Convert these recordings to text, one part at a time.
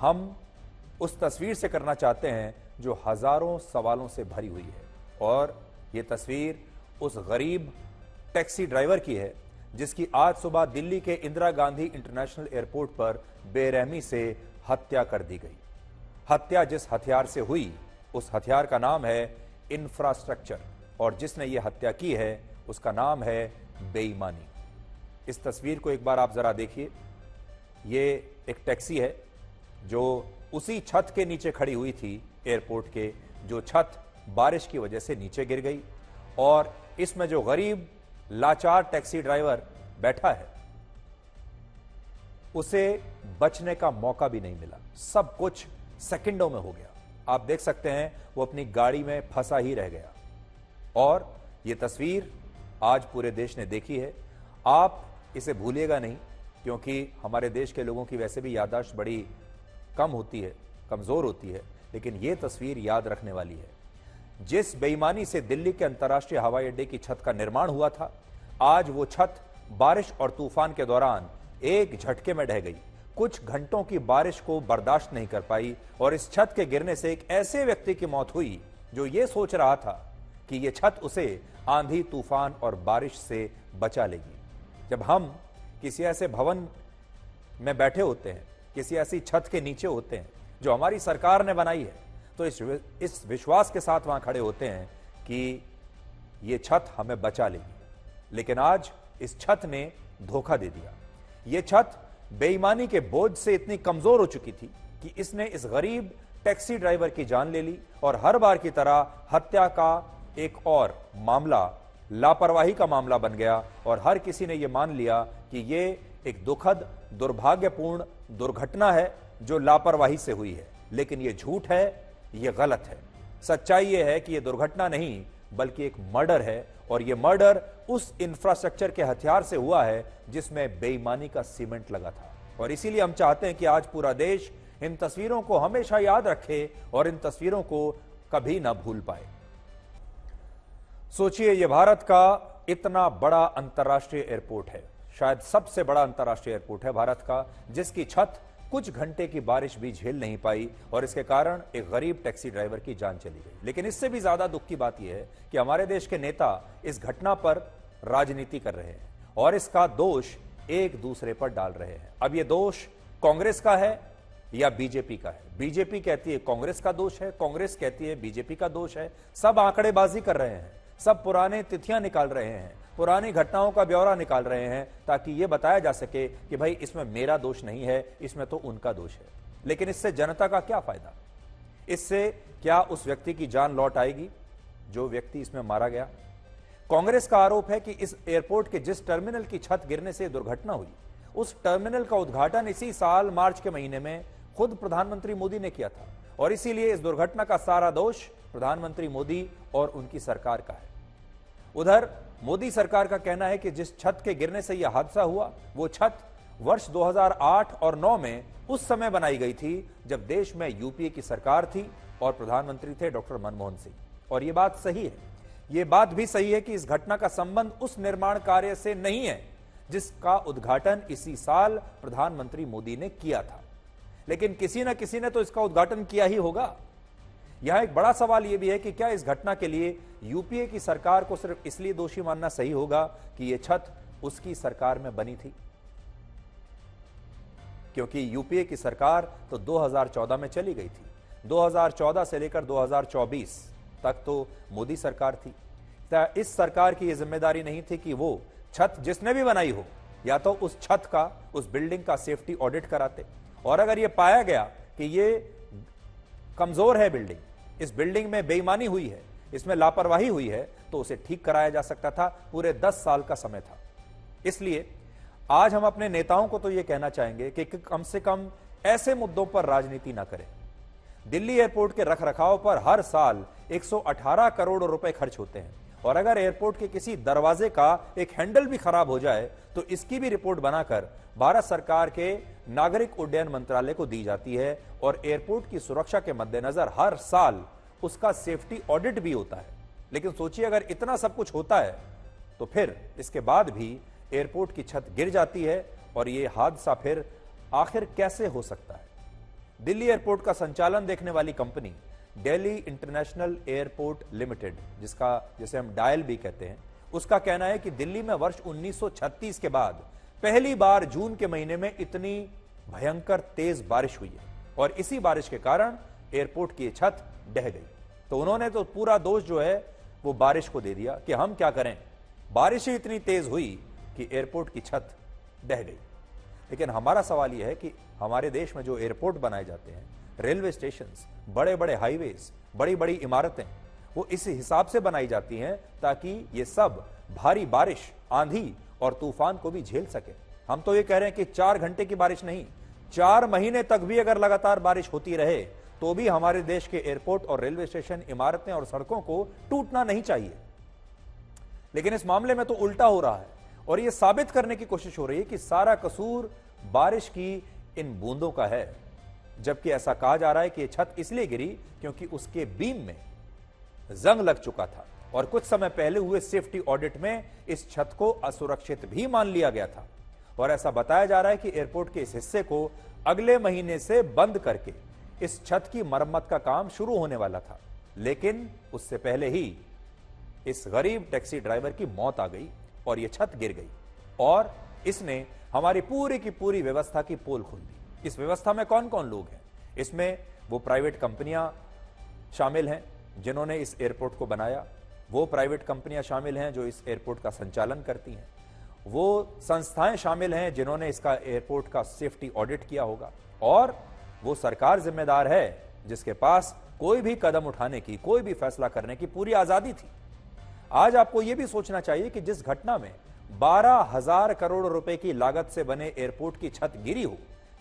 हम उस तस्वीर से करना चाहते हैं जो हजारों सवालों से भरी हुई है। और ये तस्वीर उस गरीब टैक्सी ड्राइवर की है जिसकी आज सुबह दिल्ली के इंदिरा गांधी इंटरनेशनल एयरपोर्ट पर बेरहमी से हत्या कर दी गई। हत्या जिस हथियार से हुई उस हथियार का नाम है इंफ्रास्ट्रक्चर, और जिसने ये हत्या की है उसका नाम है बेईमानी। इस तस्वीर को एक बार आप जरा देखिए। ये एक टैक्सी है जो उसी छत के नीचे खड़ी हुई थी एयरपोर्ट के, जो छत बारिश की वजह से नीचे गिर गई, और इसमें जो गरीब लाचार टैक्सी ड्राइवर बैठा है उसे बचने का मौका भी नहीं मिला। सब कुछ सेकंडों में हो गया। आप देख सकते हैं वो अपनी गाड़ी में फंसा ही रह गया। और ये तस्वीर आज पूरे देश ने देखी है। आप इसे भूलिएगा नहीं, क्योंकि हमारे देश के लोगों की वैसे भी याददाश्त बड़ी कम होती है, कमजोर होती है, लेकिन यह तस्वीर याद रखने वाली है। जिस बेईमानी से दिल्ली के अंतर्राष्ट्रीय हवाई अड्डे की छत का निर्माण हुआ था, आज वो छत बारिश और तूफान के दौरान एक झटके में ढह गई। कुछ घंटों की बारिश को बर्दाश्त नहीं कर पाई और इस छत के गिरने से एक ऐसे व्यक्ति की मौत हुई जो ये सोच रहा था कि ये छत उसे आंधी, तूफान और बारिश से बचा लेगी। जब हम किसी ऐसे भवन में बैठे होते हैं, किसी ऐसी छत के नीचे होते हैं जो हमारी सरकार ने बनाई है, तो इस विश्वास के साथ वहां खड़े होते हैं कि ये छत हमें बचा लेगी। लेकिन आज इस छत ने धोखा दे दिया। ये छत बेईमानी के बोझ से इतनी कमजोर हो चुकी थी कि इसने इस गरीब टैक्सी ड्राइवर की जान ले ली, और हर बार की तरह हत्या का एक और मामला लापरवाही का मामला बन गया, और हर किसी ने यह मान लिया कि यह एक दुखद, दुर्भाग्यपूर्ण दुर्घटना है जो लापरवाही से हुई है। लेकिन यह झूठ है, यह गलत है। सच्चाई यह है कि यह दुर्घटना नहीं बल्कि एक मर्डर है, और यह मर्डर उस इंफ्रास्ट्रक्चर के हथियार से हुआ है जिसमें बेईमानी का सीमेंट लगा था। और इसीलिए हम चाहते हैं कि आज पूरा देश इन तस्वीरों को हमेशा याद रखे और इन तस्वीरों को कभी ना भूल पाए। सोचिए, यह भारत का इतना बड़ा अंतर्राष्ट्रीय एयरपोर्ट है, शायद सबसे बड़ा अंतर्राष्ट्रीय एयरपोर्ट है भारत का, जिसकी छत कुछ घंटे की बारिश भी झेल नहीं पाई और इसके कारण एक गरीब टैक्सी ड्राइवर की जान चली गई। लेकिन इससे भी ज्यादा दुख की बात यह है कि हमारे देश के नेता इस घटना पर राजनीति कर रहे हैं और इसका दोष एक दूसरे पर डाल रहे हैं। अब यह दोष कांग्रेस का है या बीजेपी का है। बीजेपी कहती है कांग्रेस का दोष है, कांग्रेस कहती है बीजेपी का दोष है। सब आंकड़ेबाजी कर रहे हैं, सब पुराने तिथियां निकाल रहे हैं, पुरानी घटनाओं का ब्यौरा निकाल रहे हैं, ताकि यह बताया जा सके कि भाई इसमें मेरा दोष नहीं है, इसमें तो उनका दोष है। लेकिन इससे जनता का क्या फायदा? इससे क्या उस व्यक्ति की जान लौट आएगी जो व्यक्ति इसमें मारा गया? कांग्रेस का आरोप है कि इस एयरपोर्ट के जिस टर्मिनल की छत गिरने से दुर्घटना हुई, उस टर्मिनल का उद्घाटन इसी साल मार्च के महीने में खुद प्रधानमंत्री मोदी ने किया था, और इसीलिए इस दुर्घटना का सारा दोष प्रधानमंत्री मोदी और उनकी सरकार का है। उधर मोदी सरकार का कहना है कि जिस छत के गिरने से यह हादसा हुआ, वो छत वर्ष 2008 और 9 में उस समय बनाई गई थी जब देश में यूपीए की सरकार थी और प्रधानमंत्री थे डॉक्टर मनमोहन सिंह। और यह बात सही है। यह बात भी सही है कि इस घटना का संबंध उस निर्माण कार्य से नहीं है जिसका उद्घाटन इसी साल प्रधानमंत्री मोदी ने किया था। लेकिन किसी न किसी ने तो इसका उद्घाटन किया ही होगा। यहां एक बड़ा सवाल यह भी है कि क्या इस घटना के लिए यूपीए की सरकार को सिर्फ इसलिए दोषी मानना सही होगा कि यह छत उसकी सरकार में बनी थी? क्योंकि यूपीए की सरकार तो 2014 में चली गई थी। 2014 से लेकर 2024 तक तो मोदी सरकार थी। इस सरकार की यह जिम्मेदारी नहीं थी कि वो छत जिसने भी बनाई हो, या तो उस छत का, उस बिल्डिंग का सेफ्टी ऑडिट कराते, और अगर यह पाया गया कि यह कमजोर है बिल्डिंग, इस बिल्डिंग में बेईमानी हुई है, इसमें लापरवाही हुई है, तो उसे ठीक कराया जा सकता था। पूरे 10 साल का समय था। इसलिए आज हम अपने नेताओं को तो यह कहना चाहेंगे कि कम से कम ऐसे मुद्दों पर राजनीति ना करें। दिल्ली एयरपोर्ट के रखरखाव पर हर साल 118 करोड़ रुपए खर्च होते हैं, और अगर एयरपोर्ट के किसी दरवाजे का एक हैंडल भी खराब हो जाए तो इसकी भी रिपोर्ट बनाकर भारत सरकार के नागरिक उड्डयन मंत्रालय को दी जाती है, और एयरपोर्ट की सुरक्षा के मद्देनजर हर साल उसका सेफ्टी ऑडिट भी होता है। लेकिन सोचिए, अगर इतना सब कुछ होता है तो फिर इसके बाद भी एयरपोर्ट की छत गिर जाती है, और यह हादसा फिर आखिर कैसे हो सकता है? दिल्ली एयरपोर्ट का संचालन देखने वाली company Delhi international airport limited, जिसे हम डायल भी कहते हैं, उसका कहना है कि दिल्ली में वर्ष 1936 के बाद पहली बार जून के महीने में इतनी भयंकर तेज बारिश हुई है और इसी बारिश के कारण एयरपोर्ट की छत ढह गई। तो उन्होंने तो पूरा दोष जो है वो बारिश को दे दिया कि हम क्या करें, बारिश ही इतनी तेज हुई कि एयरपोर्ट की छत ढह गई। लेकिन हमारा सवाल यह है कि हमारे देश में जो एयरपोर्ट बनाए जाते हैं, रेलवे स्टेशंस, बड़े बड़े हाईवेज, बड़ी बड़ी इमारतें, वो इस हिसाब से बनाई जाती हैं ताकि ये सब भारी बारिश, आंधी और तूफान को भी झेल सके। हम तो ये कह रहे हैं कि 4 घंटे की बारिश नहीं, 4 महीने तक भी अगर लगातार बारिश होती रहे तो भी हमारे देश के एयरपोर्ट और रेलवे स्टेशन, इमारतें और सड़कों को टूटना नहीं चाहिए। लेकिन इस मामले में तो उल्टा हो रहा है और यह साबित करने की कोशिश हो रही है कि सारा कसूर बारिश की इन बूंदों का है, जबकि ऐसा कहा जा रहा है कि यह छत इसलिए गिरी क्योंकि उसके बीम में जंग लग चुका था और कुछ समय पहले हुए सेफ्टी ऑडिट में इस छत को असुरक्षित भी मान लिया गया था। और ऐसा बताया जा रहा है कि एयरपोर्ट के इस हिस्से को अगले महीने से बंद करके इस छत की मरम्मत का काम शुरू होने वाला था, लेकिन उससे पहले ही इस गरीब टैक्सी ड्राइवर की मौत आ गई और यह छत गिर गई और इसने हमारी पूरी की पूरी व्यवस्था की पोल खोल दी। इस व्यवस्था में कौन कौन लोग हैं? इसमें वो प्राइवेट कंपनियां शामिल हैं जिन्होंने इस एयरपोर्ट को बनाया, वो प्राइवेट कंपनियां शामिल हैं जो इस एयरपोर्ट का संचालन करती हैं, वो संस्थाएं शामिल हैं जिन्होंने इसका एयरपोर्ट का सेफ्टी ऑडिट किया होगा, और वो सरकार जिम्मेदार है जिसके पास कोई भी कदम उठाने की, कोई भी फैसला करने की पूरी आजादी थी। आज आपको यह भी सोचना चाहिए कि जिस घटना में 12,000 करोड़ रुपए की लागत से बने एयरपोर्ट की छत गिरी हो,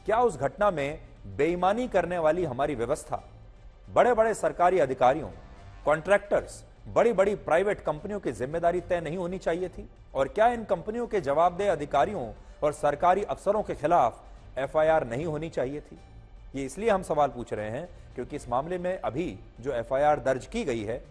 क्या उस घटना में बेईमानी करने वाली हमारी व्यवस्था, बड़े बड़े सरकारी अधिकारियों, कॉन्ट्रैक्टर्स, बड़ी बड़ी प्राइवेट कंपनियों की जिम्मेदारी तय नहीं होनी चाहिए थी? और क्या इन कंपनियों के जवाबदेह अधिकारियों और सरकारी अफसरों के खिलाफ एफआईआर नहीं होनी चाहिए थी? ये इसलिए हम सवाल पूछ रहे हैं क्योंकि इस मामले में अभी जो एफआईआर दर्ज की गई है,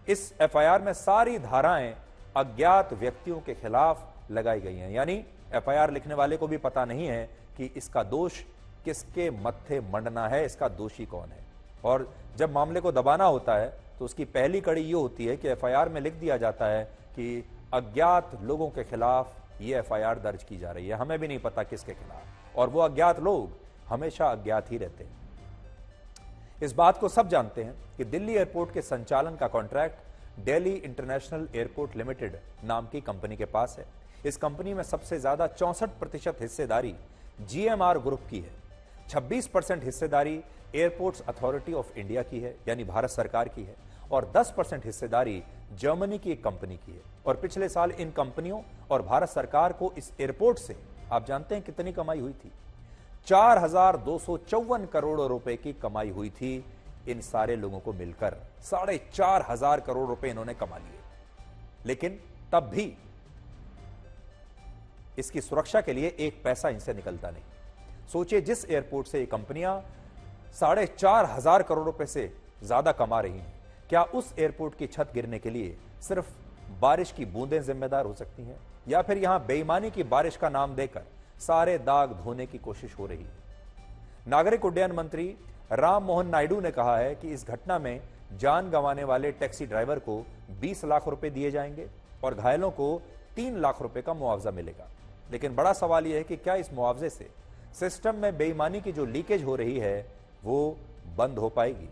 इस एफआईआर में सारी धाराएं अज्ञात व्यक्तियों के खिलाफ लगाई गई हैं। यानी एफआईआर लिखने वाले को भी पता नहीं है कि इसका दोष किसके मत्थे मंडना है, इसका दोषी कौन है। और जब मामले को दबाना होता है तो उसकी पहली कड़ी ये होती है कि एफआईआर में लिख दिया जाता है कि अज्ञात लोगों के खिलाफ ये एफआईआर दर्ज की जा रही है। हमें भी नहीं पता किसके खिलाफ, और वो अज्ञात लोग हमेशा अज्ञात ही रहते हैं। इस बात को सब जानते हैं कि दिल्ली एयरपोर्ट के संचालन का contract Delhi international airport limited नाम की कंपनी के पास है। इस कंपनी में सबसे ज्यादा 64% हिस्सेदारी जीएमआर ग्रुप की है, 26% हिस्सेदारी एयरपोर्ट्स अथॉरिटी ऑफ इंडिया की है यानी भारत सरकार की है, और 10% हिस्सेदारी जर्मनी की एक कंपनी की है। और पिछले साल इन कंपनियों और भारत सरकार को इस एयरपोर्ट से आप जानते हैं कितनी कमाई हुई थी? 4,254 करोड़ रुपए की कमाई हुई थी। इन सारे लोगों को मिलकर 4,500 करोड़ रुपए इन्होंने कमा लिए। लेकिन तब भी इसकी सुरक्षा के लिए एक पैसा इनसे निकलता नहीं। सोचिए, जिस एयरपोर्ट से ये कंपनियां 4,500 करोड़ रुपए से ज्यादा कमा रही हैं, क्या उस एयरपोर्ट की छत गिरने के लिए सिर्फ बारिश की बूंदें जिम्मेदार हो सकती हैं, या फिर यहां बेईमानी की बारिश का नाम देकर सारे दाग धोने की कोशिश हो रही है? नागरिक उड्डयन मंत्री राम मोहन नायडू ने कहा है कि इस घटना में जान गंवाने वाले टैक्सी ड्राइवर को 20 लाख रुपए दिए जाएंगे और घायलों को 3 लाख रुपए का मुआवजा मिलेगा। लेकिन बड़ा सवाल यह है कि क्या इस मुआवजे से सिस्टम में बेईमानी की जो लीकेज हो रही है वो बंद हो पाएगी?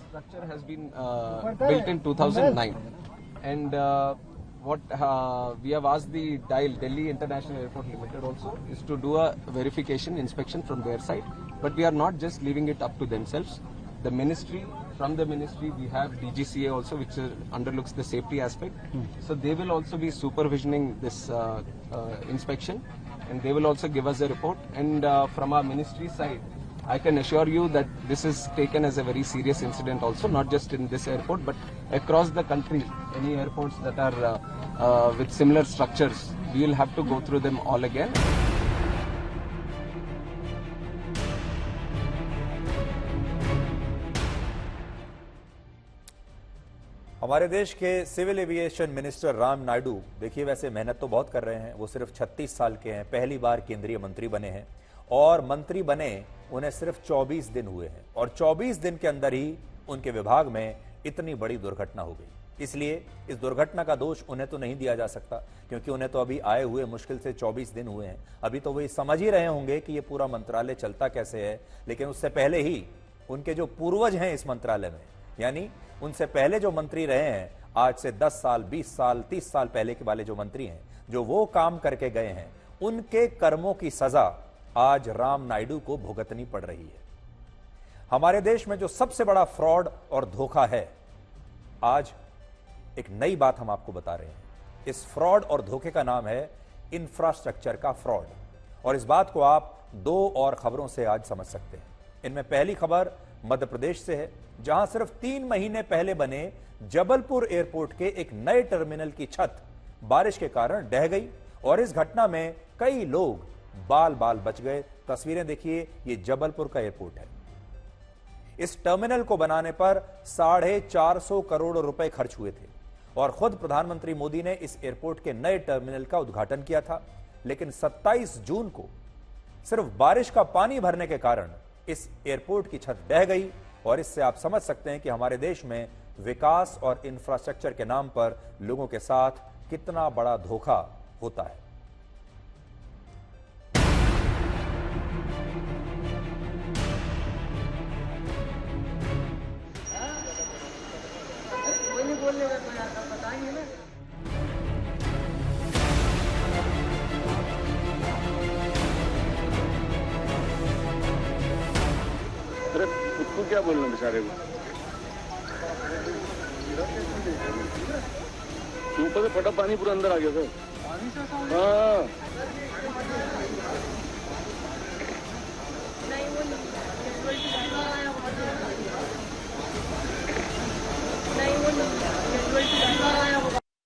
Structure has been built in 2009, and what we have asked the DIAL, Delhi International Airport Limited, also is to do a verification inspection from their side. But we are not just leaving it up to themselves. The ministry, from the ministry, we have DGCA also, which underlooks the safety aspect. So they will also be supervisioning this inspection, and they will also give us a report. And from our ministry side, I can assure you that this is taken as a very serious incident also, not just in this airport, but across the country. Any airports that are with similar structures, we will have to go through them all again. हमारे देश के civil aviation minister Ram Naidu, देखिए वैसे मेहनत तो बहुत कर रहे हैं। वो सिर्फ 36 साल के हैं, पहली बार केंद्रीय मंत्री बने हैं और मंत्री बने उन्हें सिर्फ 24 दिन हुए हैं और 24 दिन के अंदर ही उनके विभाग में इतनी बड़ी दुर्घटना हो गई। इसलिए इस दुर्घटना का दोष उन्हें तो नहीं दिया जा सकता, क्योंकि उन्हें तो अभी आए हुए मुश्किल से 24 दिन हुए हैं। अभी तो वो समझ ही रहे होंगे कि ये पूरा मंत्रालय चलता कैसे है। लेकिन उससे पहले ही उनके जो पूर्वज हैं इस मंत्रालय में, यानी उनसे पहले जो मंत्री रहे हैं, आज से 10 साल, 20 साल, 30 साल पहले के वाले जो मंत्री हैं, जो वो काम करके गए हैं, उनके कर्मों की सजा आज राम नायडू को भुगतनी पड़ रही है। हमारे देश में जो सबसे बड़ा फ्रॉड और धोखा है, आज एक नई बात हम आपको बता रहे हैं। इस फ्रॉड और धोखे का नाम है इंफ्रास्ट्रक्चर का फ्रॉड। और इस बात को आप दो और खबरों से आज समझ सकते हैं। इनमें पहली खबर मध्य प्रदेश से है, जहां सिर्फ 3 महीने पहले बने जबलपुर एयरपोर्ट के एक नए टर्मिनल की छत बारिश के कारण ढह गई और इस घटना में कई लोग बाल बाल बच गए। तस्वीरें देखिए, ये जबलपुर का एयरपोर्ट है। इस टर्मिनल को बनाने पर 450 करोड़ रुपए खर्च हुए थे और खुद प्रधानमंत्री मोदी ने इस एयरपोर्ट के नए टर्मिनल का उद्घाटन किया था। लेकिन 27 जून को सिर्फ बारिश का पानी भरने के कारण इस एयरपोर्ट की छत ढह गई और इससे आप समझ सकते हैं कि हमारे देश में विकास और इंफ्रास्ट्रक्चर के नाम पर लोगों के साथ कितना बड़ा धोखा होता है। अरे उसको क्या बोलना बेचारे को, ऊपर से फटा पानी पूरा अंदर आ गया सर। हाँ